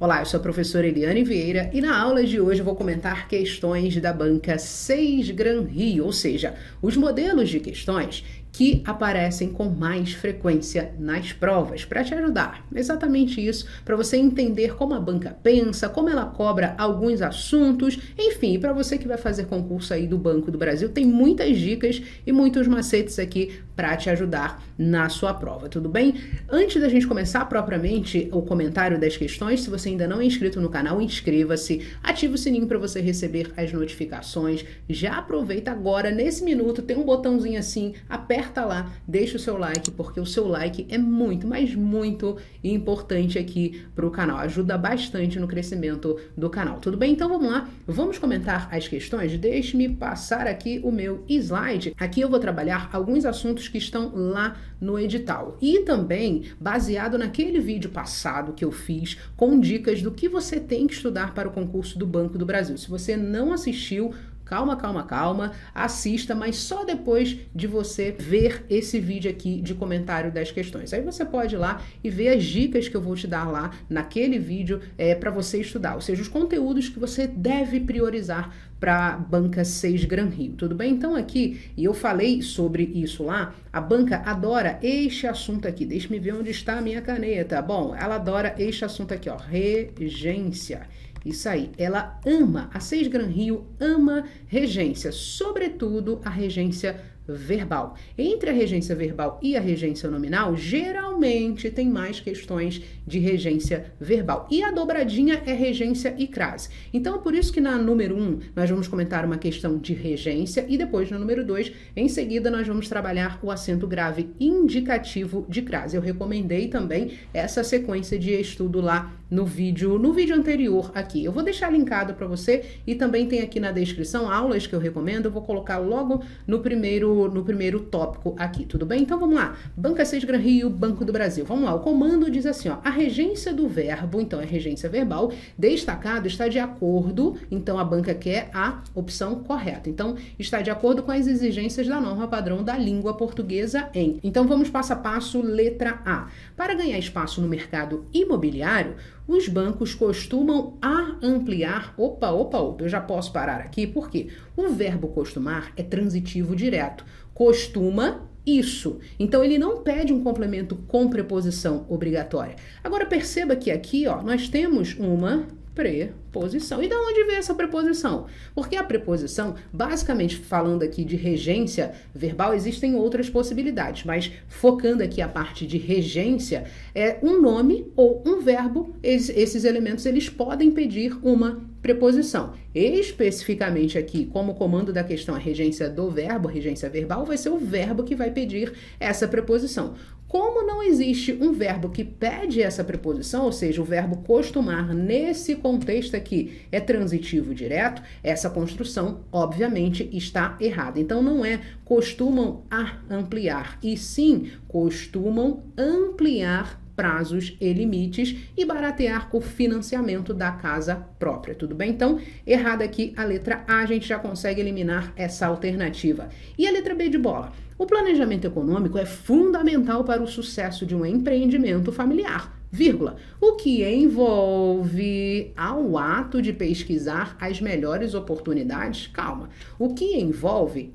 Olá, eu sou a professora Eliane Vieira e na aula de hoje eu vou comentar questões da banca 6 Gran Rio, ou seja, os modelos de questões que aparecem com mais frequência nas provas, para te ajudar. Exatamente isso, para você entender como a banca pensa, como ela cobra alguns assuntos, enfim, para você que vai fazer concurso aí do Banco do Brasil, tem muitas dicas e muitos macetes aqui para te ajudar na sua prova, tudo bem? Antes da gente começar propriamente o comentário das questões, se você ainda não é inscrito no canal, inscreva-se, ative o sininho para você receber as notificações, já aproveita agora, nesse minuto, tem um botãozinho assim, aperta lá, deixa o seu like, porque o seu like é muito, mas muito importante aqui para o canal, ajuda bastante no crescimento do canal, tudo bem? Então vamos lá, vamos comentar as questões, deixe-me passar aqui o meu slide, aqui eu vou trabalhar alguns assuntos que estão lá no edital e também baseado naquele vídeo passado que eu fiz com dicas do que você tem que estudar para o concurso do Banco do Brasil. Se você não assistiu, calma, assista, mas só depois de você ver esse vídeo aqui de comentário das questões. Aí você pode ir lá e ver as dicas que eu vou te dar lá naquele vídeo para você estudar, ou seja, os conteúdos que você deve priorizar para a banca 6 Gran Rio, tudo bem? Então aqui, e eu falei sobre isso lá, a banca adora este assunto aqui, deixa-me ver onde está a minha caneta. Bom, ela adora este assunto aqui, ó, regência. Isso aí, ela ama, a 6 Gran Rio ama regência, sobretudo a regência verbal. Entre a regência verbal e a regência nominal, geralmente tem mais questões de regência verbal. E a dobradinha é regência e crase. Então é por isso que na número 1 nós vamos comentar uma questão de regência e depois na número 2, em seguida nós vamos trabalhar o acento grave indicativo de crase. Eu recomendei também essa sequência de estudo lá no vídeo anterior aqui. Eu vou deixar linkado para você e também tem aqui na descrição aulas que eu recomendo. Eu vou colocar logo no primeiro tópico aqui, tudo bem? Então vamos lá, banca 6 Gran Rio, Banco do Brasil. Vamos lá, o comando diz assim, ó, a regência do verbo, então é regência verbal, destacado está de acordo, então a banca quer a opção correta. Então está de acordo com as exigências da norma padrão da língua portuguesa em. Então vamos passo a passo, letra A. Para ganhar espaço no mercado imobiliário, os bancos costumam ampliar... Opa, eu já posso parar aqui, porque o verbo costumar é transitivo direto. Costuma isso. Então, ele não pede um complemento com preposição obrigatória. Agora, perceba que aqui, ó, nós temos uma preposição. E de onde vem essa preposição? Porque a preposição, basicamente falando aqui de regência verbal, existem outras possibilidades, mas focando aqui a parte de regência, é um nome ou um verbo, esses elementos eles podem pedir uma preposição. Especificamente aqui, como o comando da questão a regência do verbo, regência verbal, vai ser o verbo que vai pedir essa preposição. Como não existe um verbo que pede essa preposição, ou seja, o verbo costumar nesse contexto aqui é transitivo direto, essa construção, obviamente, está errada. Então, não é costumam ampliar, e sim costumam ampliar prazos e limites e baratear o financiamento da casa própria, tudo bem? Então, errada aqui a letra A, a gente já consegue eliminar essa alternativa. E a letra B de bola? O planejamento econômico é fundamental para o sucesso de um empreendimento familiar, vírgula, o que envolve ao ato de pesquisar as melhores oportunidades, calma, o que envolve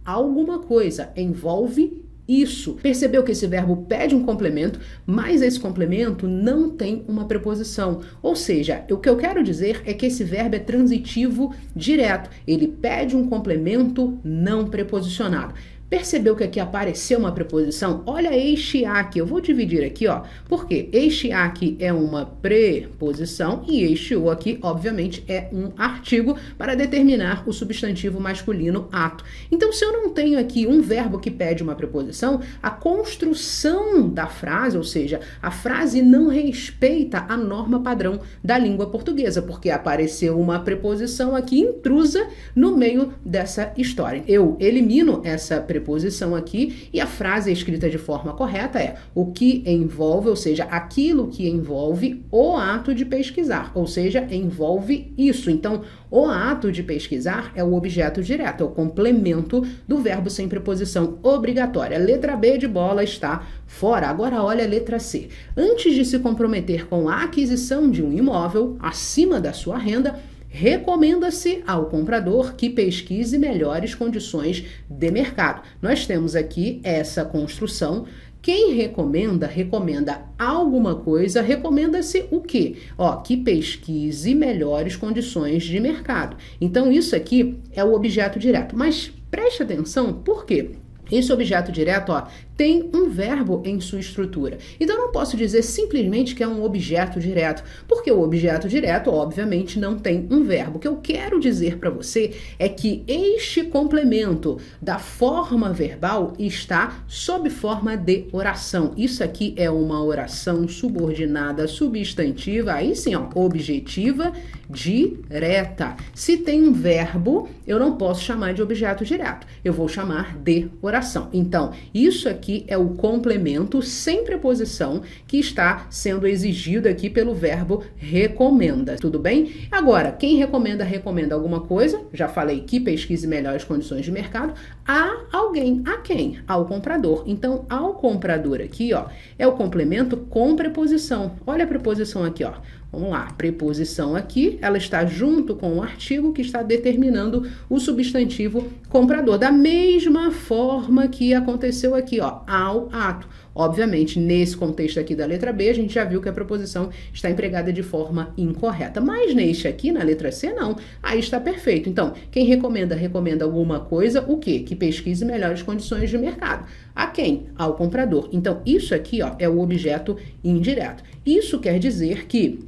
alguma coisa, envolve isso. Percebeu que esse verbo pede um complemento, mas esse complemento não tem uma preposição. Ou seja, o que eu quero dizer é que esse verbo é transitivo direto. Ele pede um complemento não preposicionado. Percebeu que aqui apareceu uma preposição? Olha este aqui, eu vou dividir aqui, ó, porque este aqui é uma preposição e este o aqui, obviamente, é um artigo para determinar o substantivo masculino ato. Então, se eu não tenho aqui um verbo que pede uma preposição, a construção da frase, ou seja, a frase não respeita a norma padrão da língua portuguesa, porque apareceu uma preposição aqui intrusa no meio dessa história. Eu elimino essa preposição preposição aqui, e a frase escrita de forma correta é o que envolve, ou seja, aquilo que envolve o ato de pesquisar, ou seja, envolve isso. Então, o ato de pesquisar é o objeto direto, é o complemento do verbo sem preposição obrigatória. Letra B de bola está fora. Agora olha a letra C. Antes de se comprometer com a aquisição de um imóvel acima da sua renda, recomenda-se ao comprador que pesquise melhores condições de mercado. Nós temos aqui essa construção. Quem recomenda alguma coisa, recomenda-se o quê? Que pesquise melhores condições de mercado. Então, isso aqui é o objeto direto. Mas preste atenção, por quê? Esse objeto direto, tem um verbo em sua estrutura. Então, eu não posso dizer simplesmente que é um objeto direto, porque o objeto direto, obviamente, não tem um verbo. O que eu quero dizer para você é que este complemento da forma verbal está sob forma de oração. Isso aqui é uma oração subordinada substantiva, aí sim, objetiva direta. Se tem um verbo, eu não posso chamar de objeto direto, eu vou chamar de oração. Então, isso aqui é o complemento sem preposição que está sendo exigido aqui pelo verbo recomenda, tudo bem? Agora, quem recomenda alguma coisa, já falei que pesquise melhores condições de mercado, a alguém, a quem? Ao comprador. Então, ao comprador aqui, é o complemento com preposição. Olha a preposição aqui, Vamos lá, preposição aqui, ela está junto com o artigo que está determinando o substantivo comprador, da mesma forma que aconteceu aqui, ao ato. Obviamente, nesse contexto aqui da letra B, a gente já viu que a preposição está empregada de forma incorreta. Mas neste aqui, na letra C, não. Aí está perfeito. Então, quem recomenda alguma coisa, o quê? Que pesquise melhores condições de mercado. A quem? Ao comprador. Então, isso aqui, é o objeto indireto. Isso quer dizer que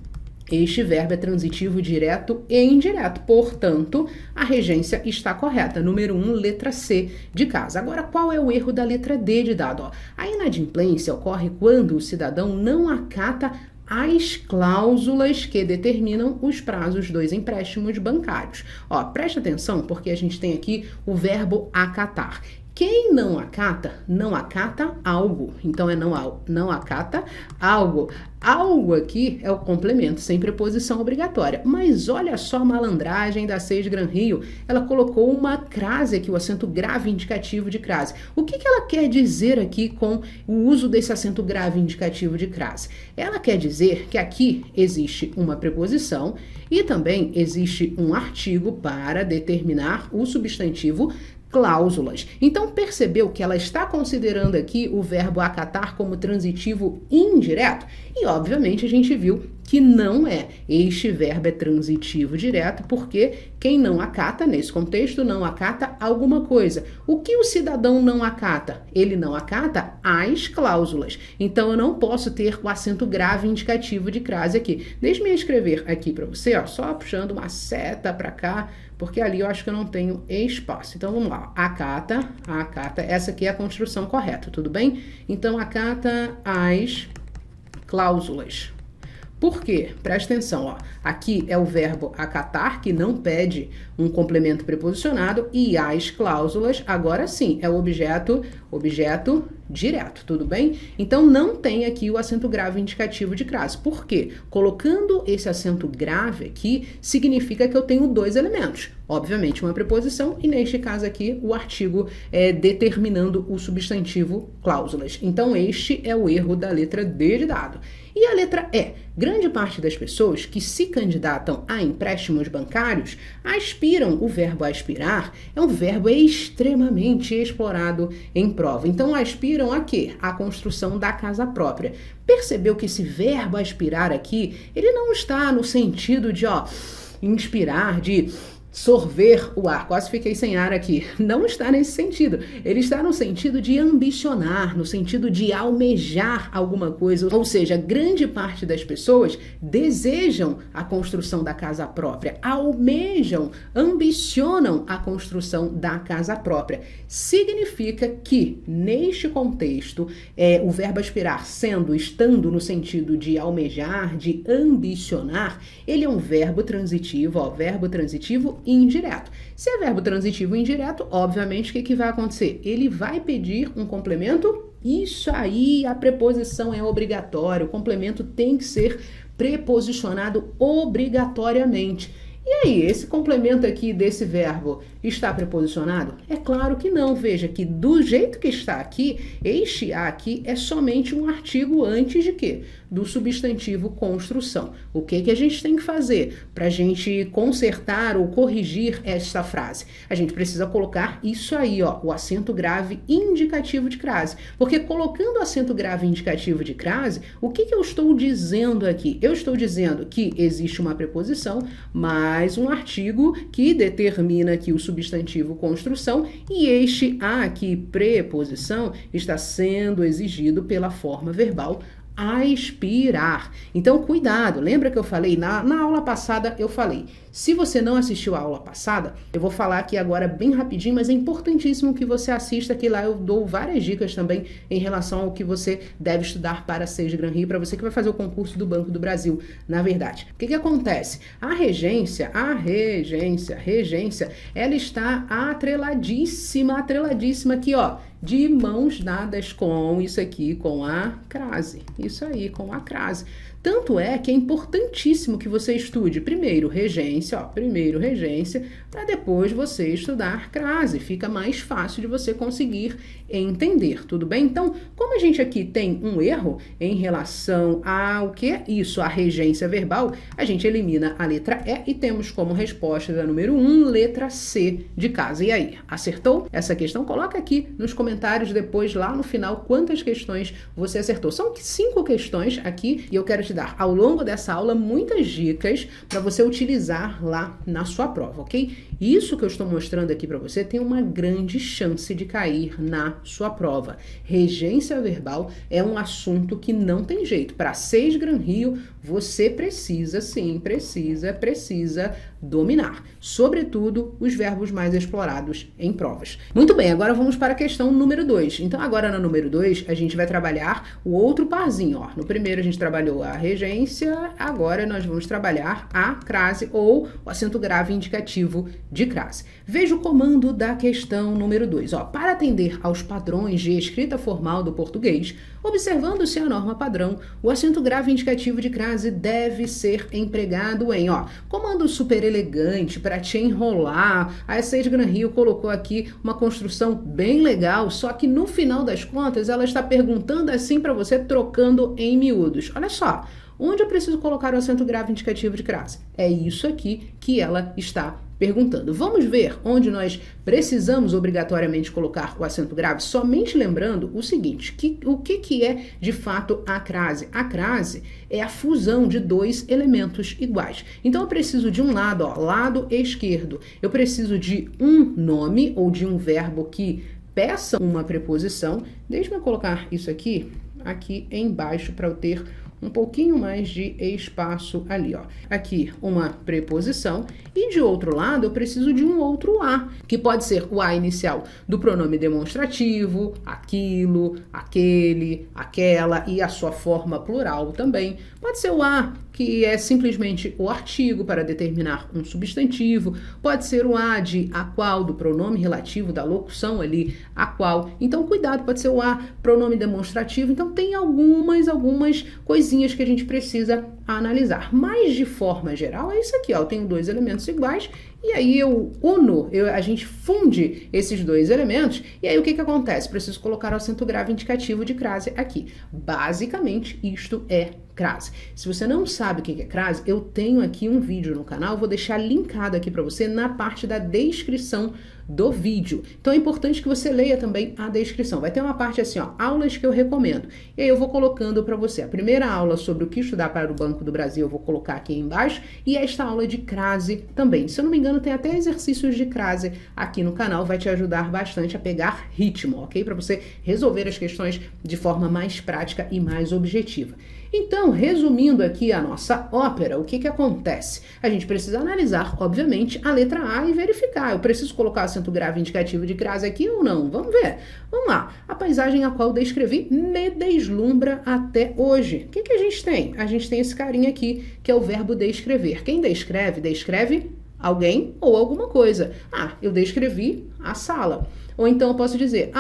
este verbo é transitivo direto e indireto, portanto, a regência está correta. Número 1, letra C de casa. Agora, qual é o erro da letra D de dado? A inadimplência ocorre quando o cidadão não acata as cláusulas que determinam os prazos dos empréstimos bancários. Preste atenção, porque a gente tem aqui o verbo acatar. Quem não acata algo. Então, não acata algo. Algo aqui é o complemento sem preposição obrigatória. Mas olha só a malandragem da 6 Gran Rio. Ela colocou uma crase aqui, o acento grave indicativo de crase. O que ela quer dizer aqui com o uso desse acento grave indicativo de crase? Ela quer dizer que aqui existe uma preposição e também existe um artigo para determinar o substantivo cláusulas. Então, percebeu que ela está considerando aqui o verbo acatar como transitivo indireto? E, obviamente, a gente viu que não é. Este verbo é transitivo direto porque quem não acata, nesse contexto, não acata alguma coisa. O que o cidadão não acata? Ele não acata as cláusulas. Então, eu não posso ter o acento grave indicativo de crase aqui. Deixe-me escrever aqui para você, só puxando uma seta para cá, porque ali eu acho que eu não tenho espaço. Então, vamos lá. Acata, essa aqui é a construção correta, tudo bem? Então, acata as cláusulas. Por quê? Presta atenção, aqui é o verbo acatar, que não pede um complemento preposicionado, e as cláusulas, agora sim, é o objeto direto, tudo bem? Então, não tem aqui o acento grave indicativo de crase. Por quê? Colocando esse acento grave aqui, significa que eu tenho dois elementos. Obviamente, uma preposição e, neste caso aqui, o artigo determinando o substantivo cláusulas. Então, este é o erro da letra D de dado. E a letra E? Grande parte das pessoas que se candidatam a empréstimos bancários aspiram. O verbo aspirar é um verbo extremamente explorado em prova. Então, aspiram a quê? A construção da casa própria. Percebeu que esse verbo aspirar aqui, ele não está no sentido de, inspirar, de sorver o ar. Quase fiquei sem ar aqui. Não está nesse sentido. Ele está no sentido de ambicionar, no sentido de almejar alguma coisa. Ou seja, grande parte das pessoas desejam a construção da casa própria, almejam, ambicionam a construção da casa própria. Significa que, neste contexto, o verbo aspirar estando no sentido de almejar, de ambicionar, ele é um verbo transitivo, verbo transitivo indireto. Se é verbo transitivo indireto, obviamente, o que vai acontecer? Ele vai pedir um complemento. Isso aí, a preposição é obrigatória. O complemento tem que ser preposicionado obrigatoriamente. E aí, esse complemento aqui desse verbo está preposicionado? É claro que não. Veja que do jeito que está aqui, este a aqui é somente um artigo antes de quê? Do substantivo construção. O que a gente tem que fazer para a gente consertar ou corrigir esta frase? A gente precisa colocar isso aí, ó, o acento grave indicativo de crase. Porque colocando o acento grave indicativo de crase, o que eu estou dizendo aqui? Eu estou dizendo que existe uma preposição, mais um artigo que determina aqui o substantivo construção e este a aqui, preposição, está sendo exigido pela forma verbal aspirar. Então, cuidado. Lembra que eu falei, na aula passada eu falei, se você não assistiu a aula passada, eu vou falar aqui agora bem rapidinho, mas é importantíssimo que você assista, que lá eu dou várias dicas também em relação ao que você deve estudar para 6 Gran Rio, para você que vai fazer o concurso do Banco do Brasil, na verdade. O que acontece? A regência, ela está atreladíssima aqui, ó, de mãos dadas com isso aqui, com a crase. Isso aí, com a crase. Tanto é que é importantíssimo que você estude primeiro regência, para depois você estudar crase. Fica mais fácil de você conseguir entender, tudo bem? Então, como a gente aqui tem um erro em relação ao que é isso, a regência verbal, a gente elimina a letra E e temos como resposta da número 1, letra C de casa. E aí, acertou essa questão? Coloca aqui nos comentários depois, lá no final, quantas questões você acertou. São 5 questões aqui e eu quero te dar ao longo dessa aula muitas dicas para você utilizar lá na sua prova, ok? Isso que eu estou mostrando aqui para você tem uma grande chance de cair na sua prova. Regência verbal é um assunto que não tem jeito. Para 6 Gran Rio, você precisa, sim, precisa dominar. Sobretudo, os verbos mais explorados em provas. Muito bem, agora vamos para a questão número 2. Então, agora na número 2, a gente vai trabalhar o outro parzinho, ó. No primeiro, a gente trabalhou a regência, agora nós vamos trabalhar a crase ou o acento grave indicativo de crase. Veja o comando da questão número 2. Ó, para atender aos padrões de escrita formal do português, observando-se a norma padrão, o acento grave indicativo de crase deve ser empregado em, ó, comando super elegante para te enrolar. A 6 Gran Rio colocou aqui uma construção bem legal, só que no final das contas ela está perguntando assim para você, trocando em miúdos. Olha só, onde eu preciso colocar o acento grave indicativo de crase? É isso aqui que ela está perguntando. Vamos ver onde nós precisamos obrigatoriamente colocar o acento grave, somente lembrando o seguinte, o que é de fato a crase? A crase é a fusão de 2 elementos iguais. Então eu preciso de um lado, ó, lado esquerdo, eu preciso de um nome ou de um verbo que peça uma preposição. Deixa eu colocar isso aqui embaixo para eu ter um pouquinho mais de espaço ali, ó. Aqui uma preposição e de outro lado eu preciso de um outro a, que pode ser o a inicial do pronome demonstrativo, aquilo, aquele, aquela e a sua forma plural também. Pode ser o a que é simplesmente o artigo para determinar um substantivo, pode ser o a de a qual, do pronome relativo da locução ali, a qual. Então, cuidado, pode ser o a pronome demonstrativo. Então, tem algumas coisinhas que a gente precisa analisar. Mas, de forma geral, é isso aqui, ó. Eu tenho 2 elementos iguais e aí a gente funde esses 2 elementos e aí o que acontece? Preciso colocar o acento grave indicativo de crase aqui. Basicamente, isto é crase. Se você não sabe o que é crase, eu tenho aqui um vídeo no canal, vou deixar linkado aqui para você na parte da descrição do vídeo. Então é importante que você leia também a descrição. Vai ter uma parte assim, ó, aulas que eu recomendo. E aí eu vou colocando para você a primeira aula sobre o que estudar para o Banco do Brasil, eu vou colocar aqui embaixo, e esta aula de crase também. Se eu não me engano, tem até exercícios de crase aqui no canal, vai te ajudar bastante a pegar ritmo, ok? Para você resolver as questões de forma mais prática e mais objetiva. Então, resumindo aqui a nossa ópera, o que acontece? A gente precisa analisar, obviamente, a letra A e verificar. Eu preciso colocar acento grave indicativo de crase aqui ou não? Vamos ver. Vamos lá. A paisagem a qual descrevi me deslumbra até hoje. O que a gente tem? A gente tem esse carinha aqui, que é o verbo descrever. Quem descreve, descreve alguém ou alguma coisa. Ah, eu descrevi a sala. Ou então eu posso dizer,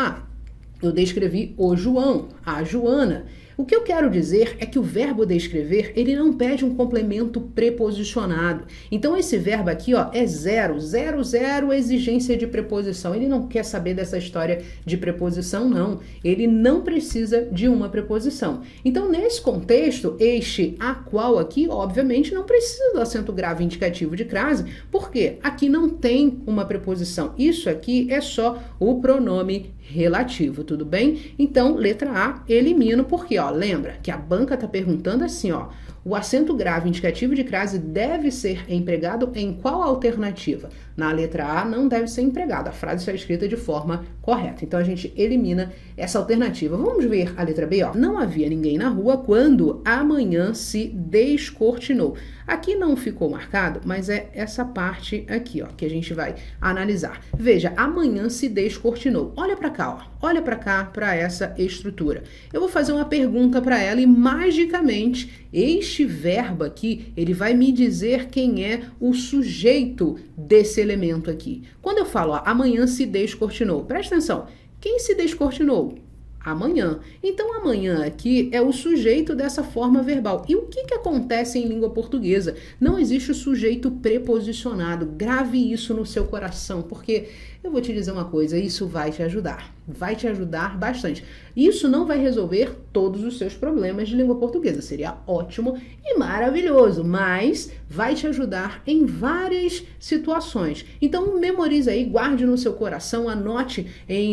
eu descrevi o João, a Joana. O que eu quero dizer é que o verbo descrever, ele não pede um complemento preposicionado. Então esse verbo aqui, ó, é zero, zero, zero exigência de preposição. Ele não quer saber dessa história de preposição, não. Ele não precisa de uma preposição. Então nesse contexto, este a qual aqui, obviamente, não precisa do acento grave indicativo de crase, porque aqui não tem uma preposição. Isso aqui é só o pronome relativo, tudo bem? Então, letra A, elimino, porque, ó, lembra que a banca tá perguntando assim, ó, o acento grave indicativo de crase deve ser empregado em qual alternativa? Na letra A não deve ser empregado, a frase está escrita de forma correta. Então a gente elimina essa alternativa. Vamos ver a letra B, ó. Não havia ninguém na rua quando amanhã se descortinou. Aqui não ficou marcado, mas é essa parte aqui, ó, que a gente vai analisar. Veja, amanhã se descortinou. Olha para cá, ó. Olha para cá, para essa estrutura. Eu vou fazer uma pergunta para ela e magicamente este verbo aqui, ele vai me dizer quem é o sujeito desse elemento aqui. Quando eu falo, ó, amanhã se descortinou, presta atenção, quem se descortinou? Amanhã. Então, amanhã aqui é o sujeito dessa forma verbal. E o que acontece em língua portuguesa? Não existe o sujeito preposicionado. Grave isso no seu coração, porque eu vou te dizer uma coisa, isso vai te ajudar. Vai te ajudar bastante. Isso não vai resolver todos os seus problemas de língua portuguesa. Seria ótimo e maravilhoso, mas vai te ajudar em várias situações. Então, memorize aí, guarde no seu coração, anote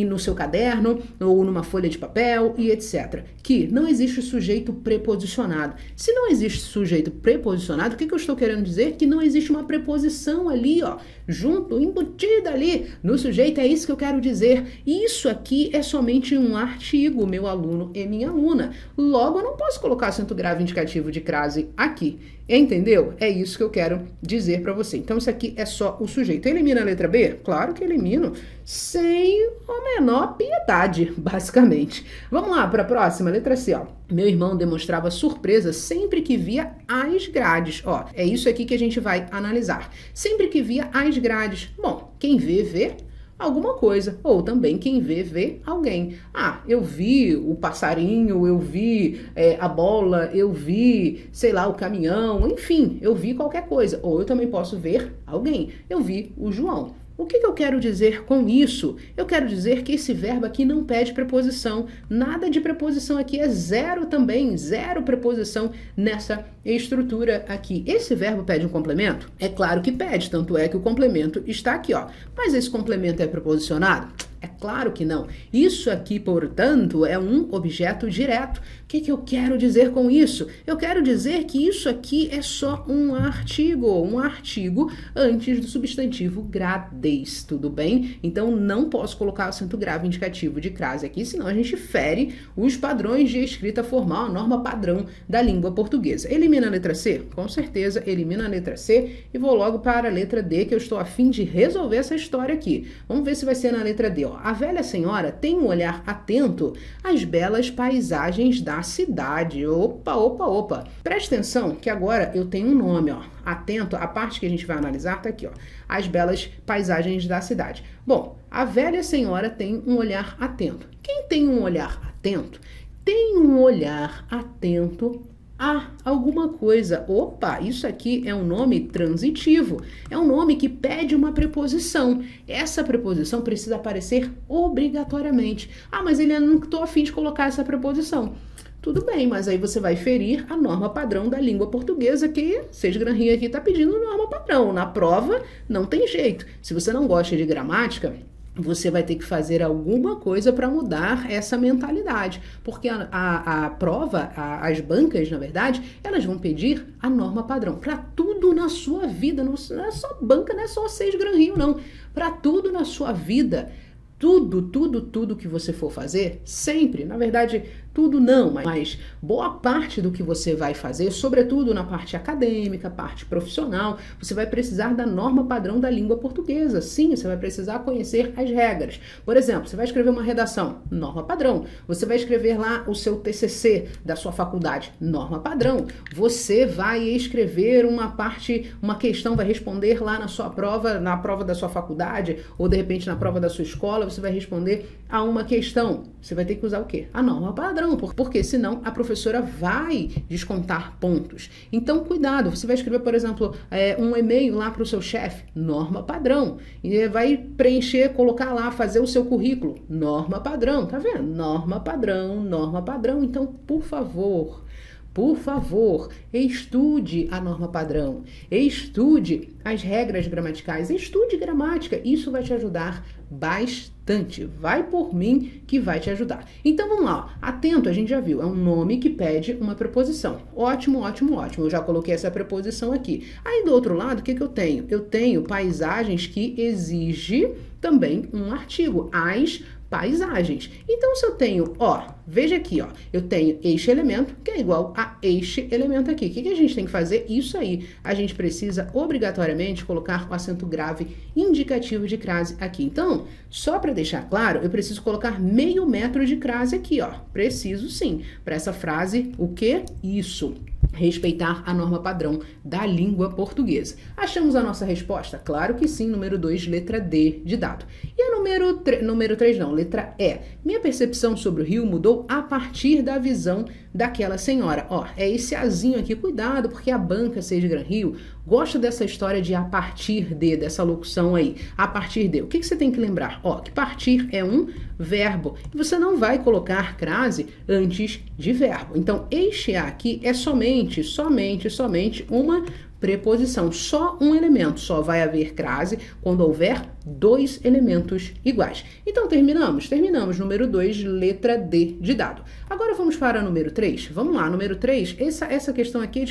no seu caderno ou numa folha de papel e etc. Que não existe sujeito preposicionado. Se não existe sujeito preposicionado, o que eu estou querendo dizer? Que não existe uma preposição ali, ó, junto, embutida ali no sujeito, é isso que eu quero dizer. Isso aqui é somente um artigo, meu aluno e minha aluna. Logo, eu não posso colocar acento grave indicativo de crase aqui. Entendeu? É isso que eu quero dizer para você. Então, isso aqui é só o sujeito. Elimina a letra B? Claro que elimino, sem a menor piedade, basicamente. Vamos lá para a próxima, letra C, ó. Meu irmão demonstrava surpresa sempre que via as grades. Ó, é isso aqui que a gente vai analisar. Sempre que via as grades. Bom, quem vê, vê alguma coisa, ou também quem vê, vê alguém. Ah, eu vi o passarinho, eu vi a bola, eu vi, sei lá, o caminhão, enfim, eu vi qualquer coisa. Ou eu também posso ver alguém. Eu vi o João. O que eu quero dizer com isso? Eu quero dizer que esse verbo aqui não pede preposição. Nada de preposição aqui, é zero também, zero preposição nessa estrutura aqui. Esse verbo pede um complemento? É claro que pede, tanto é que o complemento está aqui, ó. Mas esse complemento é preposicionado? É claro que não. Isso aqui, portanto, é um objeto direto. O que eu quero dizer com isso? Eu quero dizer que isso aqui é só um artigo antes do substantivo gradez, tudo bem? Então, não posso colocar acento grave indicativo de crase aqui, senão a gente fere os padrões de escrita formal, a norma padrão da língua portuguesa. Elimina a letra C? Com certeza, elimina a letra C e vou logo para a letra D, que eu estou a fim de resolver essa história aqui. Vamos ver se vai ser na letra D, ó. A velha senhora tem um olhar atento às belas paisagens da cidade. Opa, opa, opa. Presta atenção que agora eu tenho um nome, ó. Atento, a parte que a gente vai analisar tá aqui, ó. As belas paisagens da cidade. Bom, a velha senhora tem um olhar atento. Quem tem um olhar atento? Tem um olhar atento a alguma coisa. Opa, isso aqui é um nome transitivo. É um nome que pede uma preposição. Essa preposição precisa aparecer obrigatoriamente. Ah, mas eu não estou a fim de colocar essa preposição. Tudo bem, mas aí você vai ferir a norma padrão da língua portuguesa, que Seis Gran Rio aqui está pedindo norma padrão. Na prova, não tem jeito. Se você não gosta de gramática, você vai ter que fazer alguma coisa para mudar essa mentalidade, porque a prova, as bancas, na verdade, elas vão pedir a norma padrão para tudo na sua vida, não é só banca, não é só Seis Gran Rio, não, para tudo na sua vida. Tudo que você for fazer, sempre, na verdade, tudo não, mas boa parte do que você vai fazer, sobretudo na parte acadêmica, parte profissional, você vai precisar da norma padrão da língua portuguesa. Sim, você vai precisar conhecer as regras. Por exemplo, você vai escrever uma redação, norma padrão. Você vai escrever lá o seu TCC da sua faculdade, norma padrão. Você vai escrever uma questão, vai responder lá na sua prova, na prova da sua faculdade, ou de repente na prova da sua escola, você vai responder a uma questão. Você vai ter que usar o quê? A norma padrão, porque senão a professora vai descontar pontos. Então, cuidado, você vai escrever, por exemplo, um e-mail lá para o seu chefe, norma padrão. E vai preencher, colocar lá, fazer o seu currículo, norma padrão, tá vendo? Norma padrão, norma padrão. Então, por favor, estude a norma padrão, estude as regras gramaticais, estude gramática. Isso vai te ajudar bastante. Vai por mim que vai te ajudar. Então vamos lá, atento, a gente já viu, é um nome que pede uma preposição. Ótimo, ótimo, ótimo. Eu já coloquei essa preposição aqui. Aí do outro lado, o que eu tenho? Eu tenho paisagens que exige também um artigo. As paisagens. Então, se eu tenho, veja aqui, eu tenho este elemento, que é igual a este elemento aqui. O que a gente tem que fazer? Isso aí. A gente precisa, obrigatoriamente, colocar o acento grave indicativo de crase aqui. Então, só para deixar claro, eu preciso colocar meio metro de crase aqui, Preciso sim. Para essa frase, o quê? Isso. Respeitar a norma padrão da língua portuguesa. Achamos a nossa resposta? Claro que sim, número 2, letra D de dado. E a número 3 não, letra E. Minha percepção sobre o rio mudou a partir da visão daquela senhora. É esse azinho aqui, cuidado, porque a banca 6 Gran Rio gosta dessa história de a partir de, dessa locução aí, a partir de. O que você tem que lembrar? Que partir é um verbo, e você não vai colocar crase antes de verbo. Então, este A aqui é somente uma preposição, só um elemento, só vai haver crase quando houver dois elementos iguais. Então, terminamos, número 2, letra D de dado. Agora vamos para o número 3. Vamos lá, número 3, essa questão aqui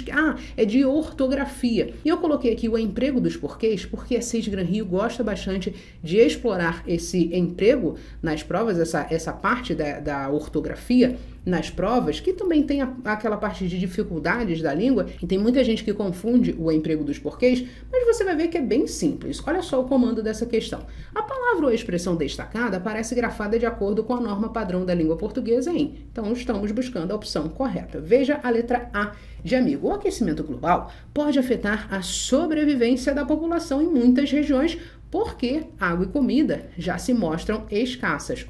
é de ortografia. E eu coloquei aqui o emprego dos porquês, porque a 6 Gran Rio gosta bastante de explorar esse emprego nas provas, essa parte da ortografia nas provas, que também tem aquela parte de dificuldades da língua, e tem muita gente que confunde o emprego dos porquês, mas você vai ver que é bem simples. Olha só o comando dessa questão. A palavra ou expressão destacada aparece grafada de acordo com a norma padrão da língua portuguesa em. Então, estamos buscando a opção correta. Veja a letra A de amigo. O aquecimento global pode afetar a sobrevivência da população em muitas regiões, porque água e comida já se mostram escassas.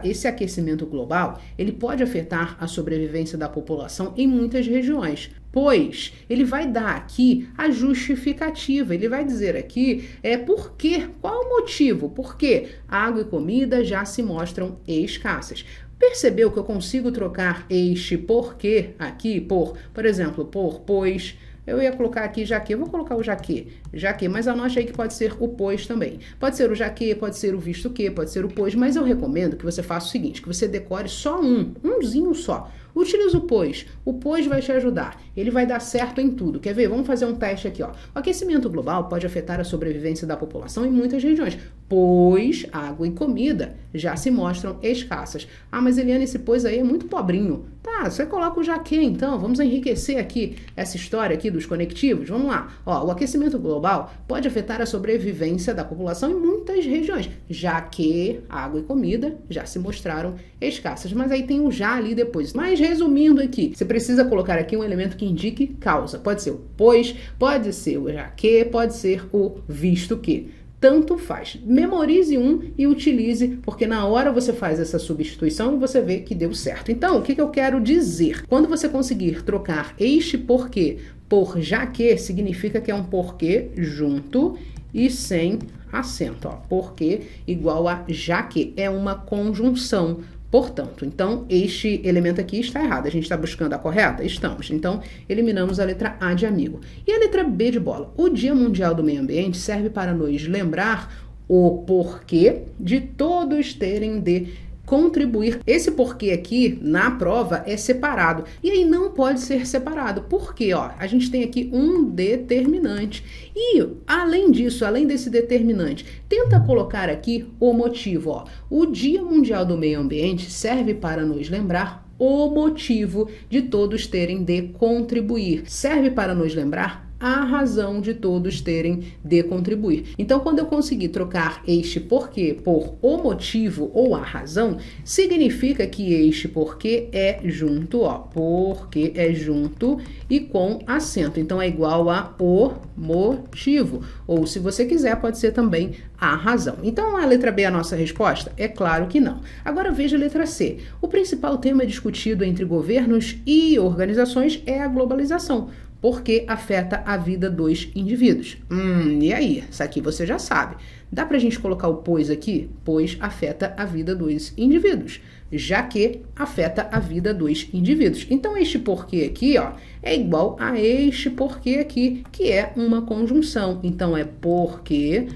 Esse aquecimento global, ele pode afetar a sobrevivência da população em muitas regiões, pois ele vai dar aqui a justificativa, ele vai dizer aqui por quê, qual o motivo, porque água e comida já se mostram escassas. Percebeu que eu consigo trocar este porquê aqui por exemplo, por pois. Eu ia colocar aqui jaque, eu vou colocar o jaque, mas anote aí que pode ser o pois também. Pode ser o jaque, pode ser o visto que, pode ser o pois, mas eu recomendo que você faça o seguinte, que você decore só umzinho só. Utiliza o pois vai te ajudar, ele vai dar certo em tudo. Quer ver? Vamos fazer um teste aqui, O aquecimento global pode afetar a sobrevivência da população em muitas regiões, pois água e comida já se mostram escassas. Mas Eliane, esse pois aí é muito pobrinho. Tá, você coloca o jaque então, vamos enriquecer aqui essa história aqui dos conectivos, vamos lá. O aquecimento global pode afetar a sobrevivência da população em muitas regiões, já que água e comida já se mostraram escassas, mas aí tem o já ali depois. Mas resumindo aqui, você precisa colocar aqui um elemento que indique causa. Pode ser o pois, pode ser o já que, pode ser o visto que. Tanto faz. Memorize um e utilize, porque na hora você faz essa substituição e você vê que deu certo. Então, o que eu quero dizer? Quando você conseguir trocar este porquê por já que, significa que é um porquê junto e sem acento. Porquê igual a já que, é uma conjunção. Portanto, então, este elemento aqui está errado. A gente está buscando a correta? Estamos. Então, eliminamos a letra A de amigo. E a letra B de bola? O Dia Mundial do Meio Ambiente serve para nos lembrar o porquê de todos terem de contribuir. Esse porquê aqui na prova é separado. E aí não pode ser separado. Por quê? Ó, a gente tem aqui um determinante. E, além disso, além desse determinante, tenta colocar aqui o motivo. Ó. O Dia Mundial do Meio Ambiente serve para nos lembrar o motivo de todos terem de contribuir. Serve para nos lembrar a razão de todos terem de contribuir. Então, quando eu conseguir trocar este porquê por o motivo ou a razão, significa que este porquê é junto, ó, porquê é junto e com acento. Então, é igual a o motivo. Ou, se você quiser, pode ser também a razão. Então, a letra B é a nossa resposta? É claro que não. Agora, veja a letra C. O principal tema discutido entre governos e organizações é a globalização, porque afeta a vida dos indivíduos. E aí? Isso aqui você já sabe. Dá pra gente colocar o pois aqui? Pois afeta a vida dos indivíduos, já que afeta a vida dos indivíduos. Então, este porquê aqui, ó, é igual a este porquê aqui, que é uma conjunção. Então, é porque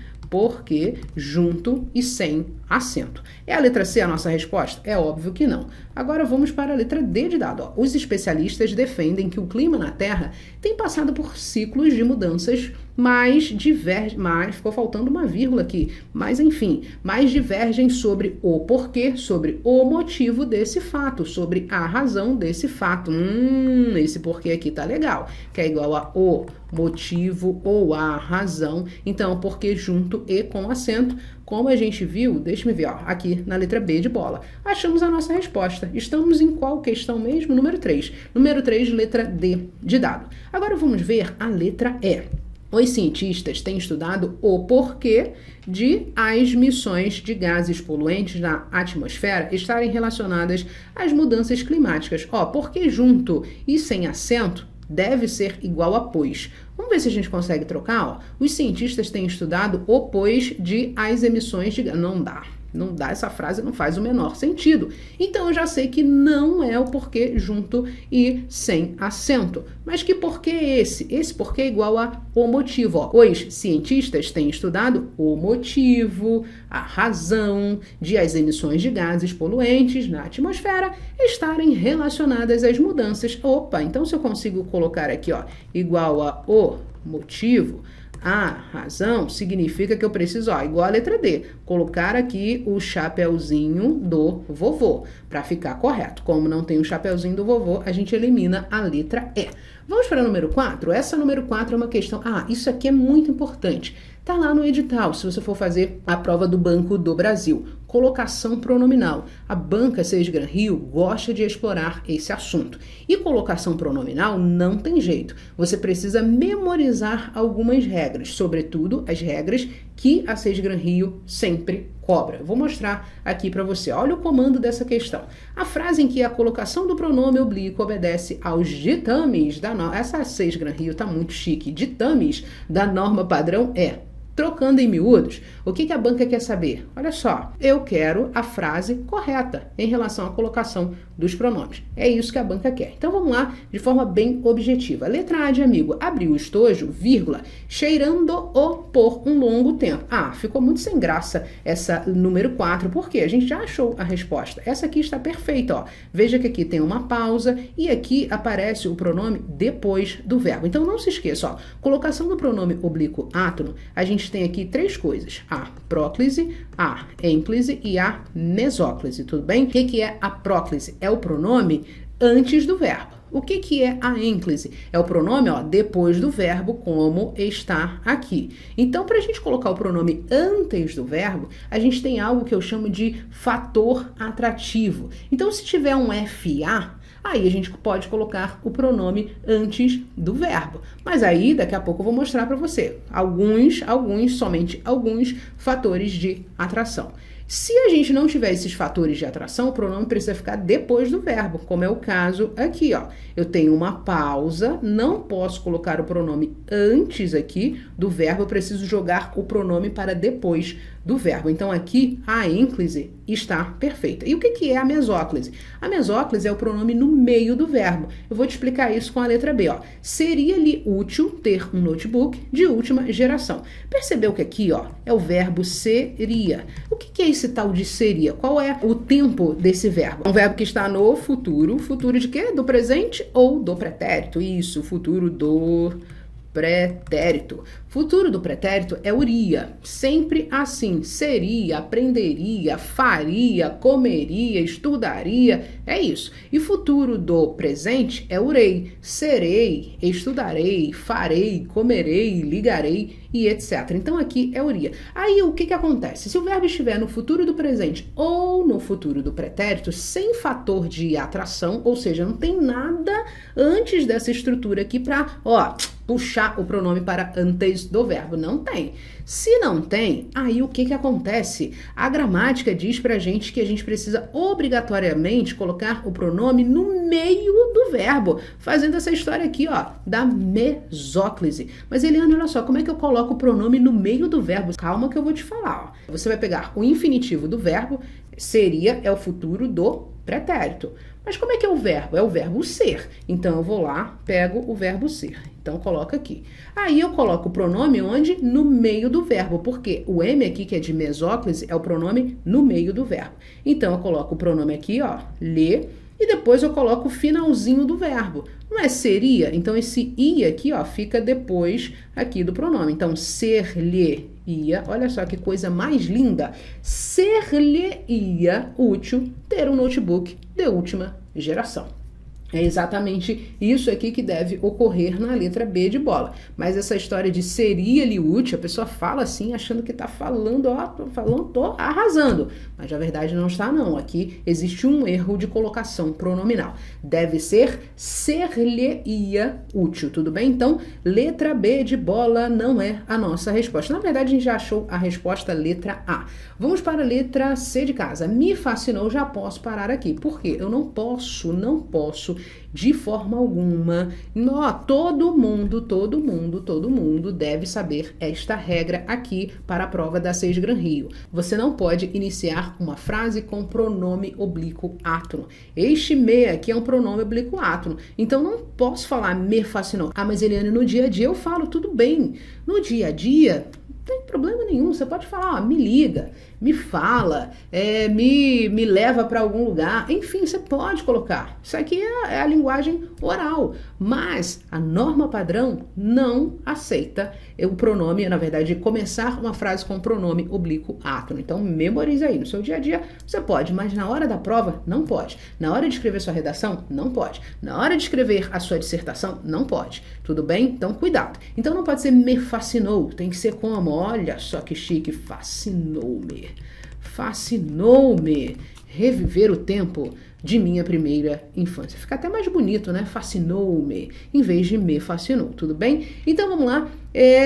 junto e sem acento. É a letra C a nossa resposta? É óbvio que não. Agora vamos para a letra D de dado. Ó. Os especialistas defendem que o clima na Terra tem passado por ciclos de mudanças, mas ficou faltando uma vírgula aqui, mas enfim, mais divergem sobre o porquê, sobre o motivo desse fato, sobre a razão desse fato. Esse porquê aqui tá legal, que é igual a o motivo ou a razão. Então, porquê junto e com acento. Como a gente viu, deixa-me ver, ó, aqui na letra B de bola. Achamos a nossa resposta. Estamos em qual questão mesmo? Número 3. Número 3, letra D de dado. Agora vamos ver a letra E. Os cientistas têm estudado o porquê de as emissões de gases poluentes na atmosfera estarem relacionadas às mudanças climáticas. Ó, porque junto e sem acento deve ser igual a pois. Vamos ver se a gente consegue trocar, ó. Os cientistas têm estudado o pois de as emissões de gases. Não dá, essa frase não faz o menor sentido. Então, eu já sei que não é o porquê junto e sem acento. Mas que porquê é esse? Esse porquê é igual a o motivo. Ó. Os cientistas têm estudado o motivo, a razão de as emissões de gases poluentes na atmosfera estarem relacionadas às mudanças. Opa, então se eu consigo colocar aqui, ó, igual a o motivo, a razão, significa que eu preciso, ó, igual a letra D, colocar aqui o chapeuzinho do vovô, para ficar correto. Como não tem o chapeuzinho do vovô, a gente elimina a letra E. Vamos para a número 4? Essa número 4 é uma questão... isso aqui é muito importante. Tá lá no edital, se você for fazer a prova do Banco do Brasil. Colocação pronominal. A banca Seis Gran Rio gosta de explorar esse assunto. E colocação pronominal não tem jeito. Você precisa memorizar algumas regras, sobretudo as regras que a Seis Gran Rio sempre cobra. Vou mostrar aqui para você. Olha o comando dessa questão. A frase em que a colocação do pronome oblíquo obedece aos ditames da norma... Essa Seis Gran Rio tá muito chique. Ditames da norma padrão é... Trocando em miúdos, o que a banca quer saber? Olha só, eu quero a frase correta em relação à colocação dos pronomes. É isso que a banca quer. Então vamos lá, de forma bem objetiva. Letra A de amigo, abriu o estojo, vírgula, cheirando-o por um longo tempo. Ficou muito sem graça essa número 4, porque a gente já achou a resposta. Essa aqui está perfeita, ó. Veja que aqui tem uma pausa e aqui aparece o pronome depois do verbo. Então não se esqueça, ó, colocação do pronome oblíquo átono, a gente tem aqui 3 coisas, a próclise, a ênclise e a mesóclise, tudo bem? O que é a próclise? É o pronome antes do verbo. O que é a ênclise? É o pronome, ó, depois do verbo, como está aqui. Então, para a gente colocar o pronome antes do verbo, a gente tem algo que eu chamo de fator atrativo. Então, se tiver um FA, aí a gente pode colocar o pronome antes do verbo. Mas aí, daqui a pouco eu vou mostrar para você somente alguns fatores de atração. Se a gente não tiver esses fatores de atração, o pronome precisa ficar depois do verbo, como é o caso aqui, ó. Eu tenho uma pausa, não posso colocar o pronome antes aqui do verbo, eu preciso jogar o pronome para depois do verbo. Então aqui a ênclise está perfeita. E o que é a mesóclise? A mesóclise é o pronome no meio do verbo. Eu vou te explicar isso com a letra B. Ó. Seria-lhe útil ter um notebook de última geração. Percebeu que aqui é o verbo seria. O que é esse tal de seria? Qual é o tempo desse verbo? É um verbo que está no futuro. Futuro de quê? Do presente ou do pretérito? Isso, futuro do pretérito. Futuro do pretérito é uria. Sempre assim. Seria, aprenderia, faria, comeria, estudaria. É isso. E futuro do presente é urei. Serei, estudarei, farei, comerei, ligarei e etc. Então aqui é uria. Aí o que acontece? Se o verbo estiver no futuro do presente ou no futuro do pretérito, sem fator de atração, ou seja, não tem nada antes dessa estrutura aqui para, puxar o pronome para antes do verbo. Não tem. Se não tem, aí o que acontece? A gramática diz pra gente que a gente precisa obrigatoriamente colocar o pronome no meio do verbo, fazendo essa história aqui, da mesóclise. Mas, Eliane, olha só, como é que eu coloco o pronome no meio do verbo? Calma que eu vou te falar. Você vai pegar o infinitivo do verbo, seria, é o futuro do pretérito. Mas como é que é o verbo? É o verbo ser. Então, eu vou lá, pego o verbo ser. Então, coloca aqui. Aí, eu coloco o pronome onde? No meio do verbo. Porque o M aqui, que é de mesóclise, é o pronome no meio do verbo. Então, eu coloco o pronome aqui, lhe, e depois eu coloco o finalzinho do verbo. Não é seria? Então, esse ia aqui, fica depois aqui do pronome. Então, ser-lhe-ia, olha só que coisa mais linda. Ser-lhe-ia útil ter um notebook de última geração. É exatamente isso aqui que deve ocorrer na letra B de bola. Mas essa história de seria-lhe útil, a pessoa fala assim, achando que está falando, tô arrasando. Mas na verdade não está não. Aqui existe um erro de colocação pronominal. Deve ser ser-lhe-ia útil, tudo bem? Então, letra B de bola não é a nossa resposta. Na verdade, a gente já achou a resposta letra A. Vamos para a letra C de casa. Me fascinou, já posso parar aqui. Por quê? Eu não posso de forma alguma. Todo mundo deve saber esta regra aqui para a prova da 6 Gran Rio. Você não pode iniciar uma frase com pronome oblíquo átono. Este me aqui é um pronome oblíquo átono. Então, não posso falar me fascinou. Ah, mas Eliane, no dia a dia eu falo tudo bem. No dia a dia, não tem problema nenhum. Você pode falar, me liga, me fala, me leva para algum lugar. Enfim, você pode colocar. Isso aqui é a linguagem oral. Mas a norma padrão não aceita o pronome, na verdade, começar uma frase com pronome oblíquo átono. Então, memorize aí. No seu dia a dia, você pode, mas na hora da prova, não pode. Na hora de escrever sua redação, não pode. Na hora de escrever a sua dissertação, não pode. Tudo bem? Então, cuidado. Então, não pode ser me fascinou. Tem que ser como? Olha só que chique. Fascinou-me. Fascinou-me reviver o tempo de minha primeira infância. Fica até mais bonito, né? Fascinou-me, em vez de me fascinou, tudo bem? Então, vamos lá.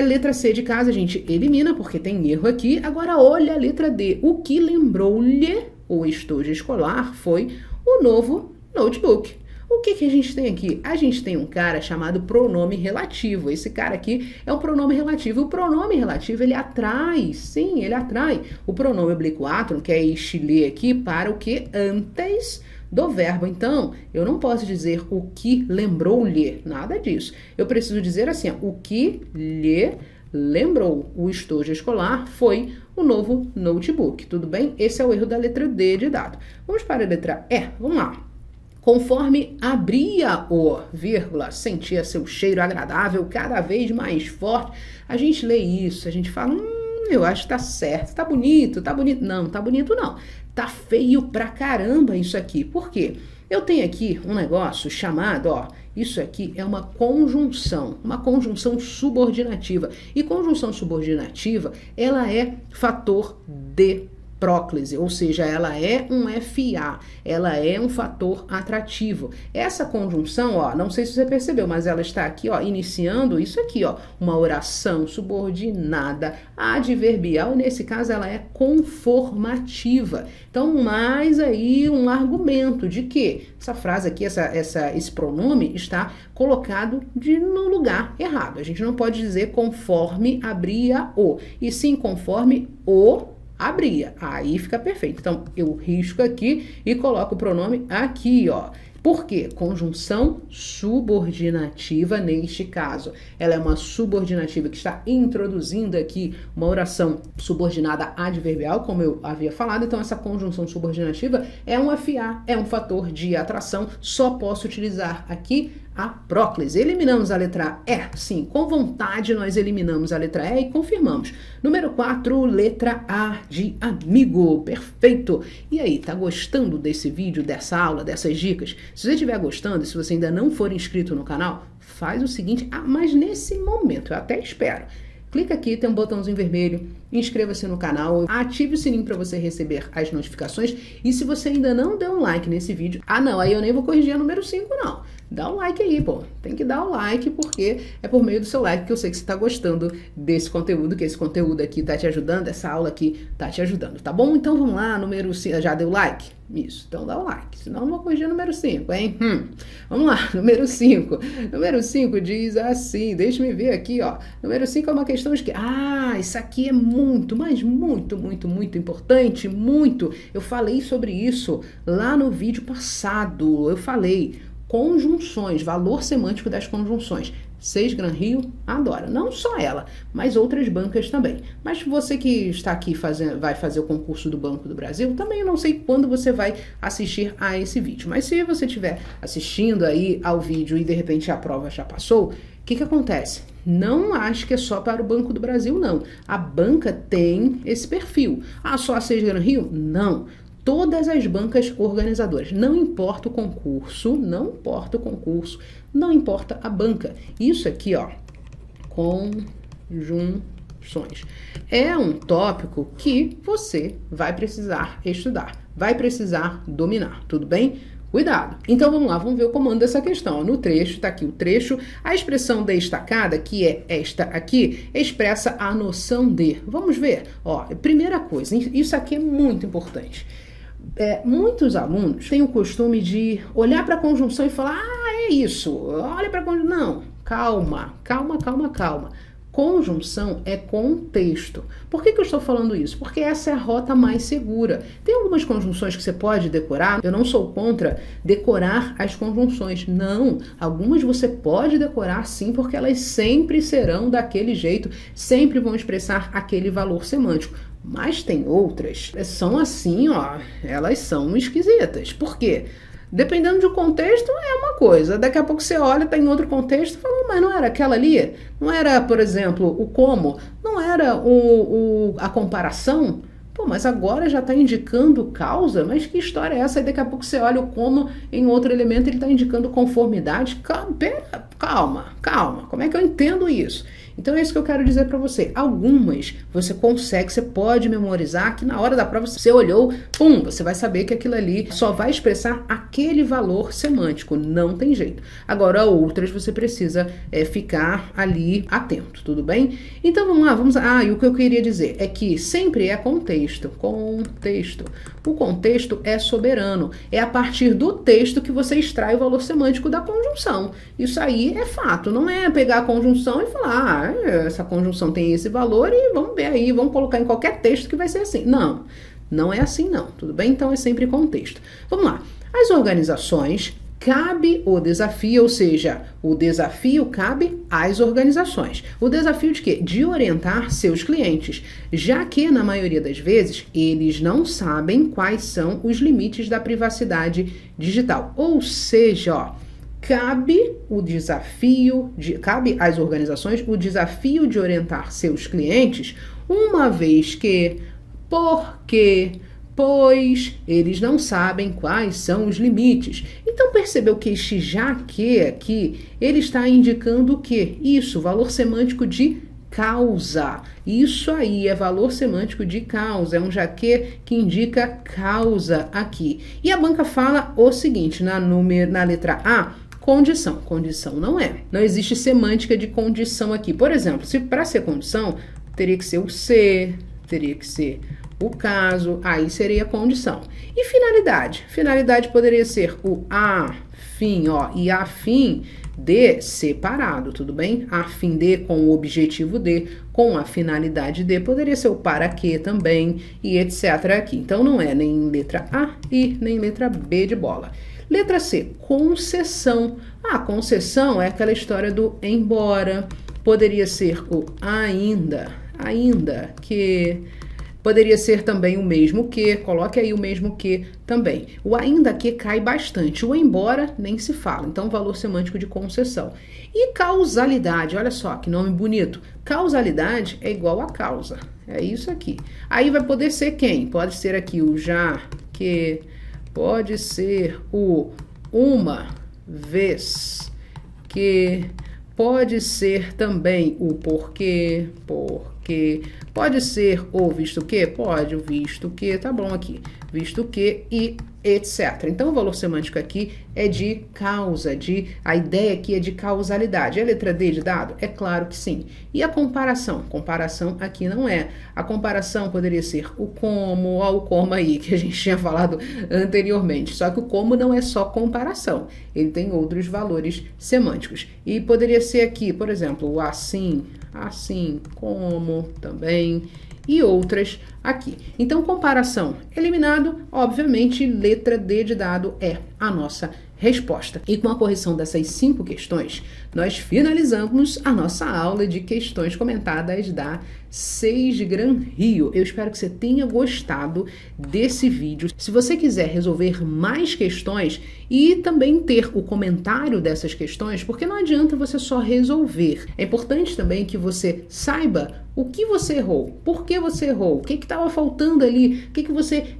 Letra C de casa, a gente elimina, porque tem erro aqui. Agora, olha a letra D. O que lembrou-lhe o estojo escolar foi o novo notebook. O que a gente tem aqui? A gente tem um cara chamado pronome relativo. Esse cara aqui é um pronome relativo. O pronome relativo, ele atrai, sim, ele atrai o pronome oblíquo átono, que é este lhe aqui, para o que? Antes do verbo. Então, eu não posso dizer o que lembrou-lhe, nada disso. Eu preciso dizer assim, o que lhe lembrou o estojo escolar foi o novo notebook, tudo bem? Esse é o erro da letra D de dado. Vamos para a letra E, vamos lá. Conforme abria o, sentia seu cheiro agradável cada vez mais forte. A gente lê isso, a gente fala, eu acho que tá certo, tá bonito. Não, tá bonito não. Tá feio pra caramba isso aqui. Por quê? Eu tenho aqui um negócio chamado, isso aqui é uma conjunção subordinativa. E conjunção subordinativa, ela é fator de próclise, ou seja, ela é um FA, ela é um fator atrativo. Essa conjunção, não sei se você percebeu, mas ela está aqui, iniciando isso aqui, uma oração subordinada, adverbial, e nesse caso ela é conformativa. Então, mais aí um argumento de que essa frase aqui, esse pronome está colocado no lugar errado. A gente não pode dizer conforme abria o, e sim conforme o abria. Aí fica perfeito. Então, eu risco aqui e coloco o pronome aqui, ó. Por quê? Conjunção subordinativa neste caso. Ela é uma subordinativa que está introduzindo aqui uma oração subordinada adverbial, como eu havia falado. Então, essa conjunção subordinativa é um FA, é um fator de atração. Só posso utilizar aqui a próclise. Eliminamos a letra E. Sim, com vontade nós eliminamos a letra E e confirmamos. Número 4, letra A de amigo. Perfeito. E aí, tá gostando desse vídeo, dessa aula, dessas dicas? Se você estiver gostando, se você ainda não for inscrito no canal, faz o seguinte, mas nesse momento, eu até espero. Clica aqui, tem um botãozinho vermelho, inscreva-se no canal, ative o sininho para você receber as notificações. E se você ainda não deu um like nesse vídeo, não, aí eu nem vou corrigir a número 5 não. Dá um like aí, pô. Tem que dar o like porque é por meio do seu like que eu sei que você está gostando desse conteúdo, que esse conteúdo aqui tá te ajudando, essa aula aqui tá te ajudando, tá bom? Então vamos lá, número 5, já deu like? Isso, então dá o like, senão eu não vou corrigir o número 5, hein? Vamos lá, número 5. Número 5 diz assim, deixa-me ver aqui, ó. Número 5 é uma questão de que, isso aqui é muito, mas muito, muito, muito importante, muito. Eu falei sobre isso lá no vídeo passado, eu falei. Conjunções, valor semântico das conjunções. 6 Gran Rio adora, não só ela, mas outras bancas também. Mas você que está aqui vai fazer o concurso do Banco do Brasil, também eu não sei quando você vai assistir a esse vídeo. Mas se você estiver assistindo aí ao vídeo e de repente a prova já passou, o que acontece? Não acho que é só para o Banco do Brasil, não. A banca tem esse perfil. Só a 6 Gran Rio? Não. Todas as bancas organizadoras, não importa o concurso, não importa a banca. Isso aqui, ó, conjunções. É um tópico que você vai precisar estudar, vai precisar dominar, tudo bem? Cuidado. Então vamos lá, vamos ver o comando dessa questão. No trecho, tá aqui o trecho, a expressão destacada, que é esta aqui, expressa a noção de. Vamos ver? Ó, primeira coisa, isso aqui é muito importante. Muitos alunos têm o costume de olhar para a conjunção e falar, é isso, olha para a conjunção. Não, calma. Conjunção é contexto. Por que eu estou falando isso? Porque essa é a rota mais segura. Tem algumas conjunções que você pode decorar. Eu não sou contra decorar as conjunções. Não, algumas você pode decorar sim, porque elas sempre serão daquele jeito, sempre vão expressar aquele valor semântico. Mas tem outras, são assim, ó, elas são esquisitas. Por quê? Dependendo do contexto, é uma coisa. Daqui a pouco você olha, tá em outro contexto e fala, mas não era aquela ali? Não era, por exemplo, o como? Não era a comparação? Pô, mas agora já está indicando causa? Mas que história é essa? E daqui a pouco você olha o como em outro elemento, ele está indicando conformidade. Calma. Como é que eu entendo isso? Então é isso que eu quero dizer para você. Algumas você consegue, você pode memorizar, que na hora da prova você olhou, você vai saber que aquilo ali só vai expressar aquele valor semântico, não tem jeito. Agora outras você precisa ficar ali atento, tudo bem? Então vamos lá, e o que eu queria dizer é que sempre é contexto. O contexto é soberano, é a partir do texto que você extrai o valor semântico da conjunção. Isso aí é fato, não é pegar a conjunção e falar, essa conjunção tem esse valor e vamos ver aí, vamos colocar em qualquer texto que vai ser assim. Não é assim não, tudo bem? Então é sempre contexto. Vamos lá, as organizações, cabe o desafio, ou seja, o desafio cabe às organizações. O desafio de quê? De orientar seus clientes, já que, na maioria das vezes, eles não sabem quais são os limites da privacidade digital. Ou seja, ó, cabe às organizações o desafio de orientar seus clientes, uma vez que, pois eles não sabem quais são os limites. Então percebeu que este já que aqui, ele está indicando o quê? Isso, valor semântico de causa. Isso aí é valor semântico de causa, é um já que indica causa aqui. E a banca fala o seguinte, na letra A, condição. Condição não é. Não existe semântica de condição aqui. Por exemplo, se para ser condição, teria que ser o se, teria que ser o caso, aí seria condição. E finalidade? Finalidade poderia ser o a fim, ó, e a fim de separado, tudo bem? A fim de, com o objetivo de, com a finalidade de, poderia ser o para que também e etc. aqui. Então não é nem letra A e nem letra B de bola. Letra C, concessão. Ah, concessão é aquela história do embora. Poderia ser o ainda que... Poderia ser também o mesmo que, coloque aí o mesmo que também. O ainda que cai bastante, o embora nem se fala, então valor semântico de concessão. E causalidade, olha só que nome bonito. Causalidade é igual a causa, é isso aqui. Aí vai poder ser quem? Pode ser aqui o já, que, pode ser o uma vez, que, pode ser também o porquê, pode ser o visto que? Pode, o visto que, tá bom aqui, visto que e etc. Então o valor semântico aqui é de causa, a ideia aqui é de causalidade. É a letra D de dado? É claro que sim. E a comparação? Comparação aqui não é. A comparação poderia ser o como, ó, o como aí, que a gente tinha falado anteriormente. Só que o como não é só comparação, ele tem outros valores semânticos. E poderia ser aqui, por exemplo, o assim, como também, e outras aqui. Então, comparação eliminado, obviamente, letra D de dado é a nossa resposta. E com a correção dessas 5 questões, nós finalizamos a nossa aula de questões comentadas da 6 Gran Rio. Eu espero que você tenha gostado desse vídeo. Se você quiser resolver mais questões e também ter o comentário dessas questões, porque não adianta você só resolver. É importante também que você saiba o que você errou, por que você errou, o que estava faltando ali,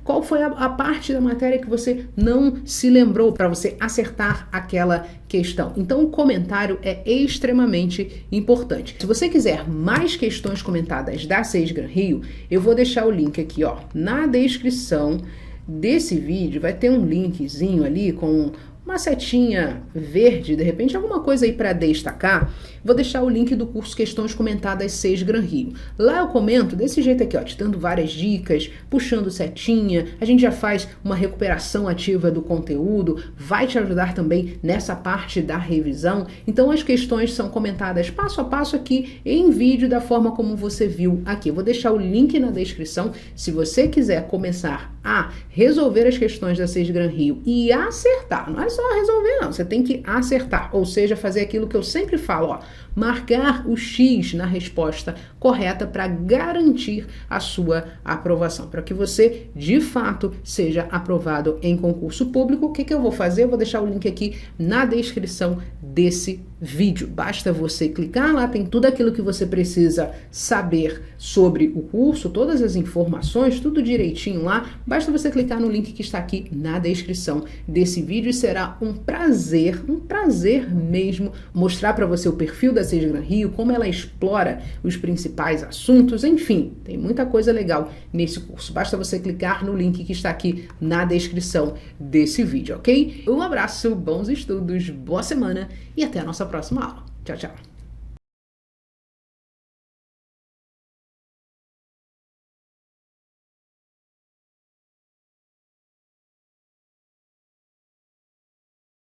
qual foi a parte da matéria que você não se lembrou para você acertar aquela questão. Então, o comentário é extremamente importante. Se você quiser mais questões comentadas da 6 Gran Rio, eu vou deixar o link aqui, ó, na descrição desse vídeo. Vai ter um linkzinho ali com uma setinha verde, de repente alguma coisa aí para destacar. Vou deixar o link do curso Questões Comentadas 6 Gran Rio. Lá eu comento desse jeito aqui, ó, te dando várias dicas, puxando setinha, a gente já faz uma recuperação ativa do conteúdo, vai te ajudar também nessa parte da revisão. Então as questões são comentadas passo a passo aqui em vídeo da forma como você viu aqui. Eu vou deixar o link na descrição. Se você quiser começar a resolver as questões da 6 Gran Rio e acertar, não é só resolver não, você tem que acertar, ou seja, fazer aquilo que eu sempre falo, ó, marcar o X na resposta correta para garantir a sua aprovação, para que você, de fato, seja aprovado em concurso público. O que eu vou fazer? Eu vou deixar o link aqui na descrição desse vídeo. Basta você clicar lá, tem tudo aquilo que você precisa saber sobre o curso, todas as informações, tudo direitinho lá. Basta você clicar no link que está aqui na descrição desse vídeo e será um prazer mesmo mostrar para você o perfil da 6 Gran Rio, como ela explora os principais assuntos, enfim, tem muita coisa legal nesse curso. Basta você clicar no link que está aqui na descrição desse vídeo, ok? Um abraço, bons estudos, boa semana e até a nossa próxima aula. Tchau, tchau!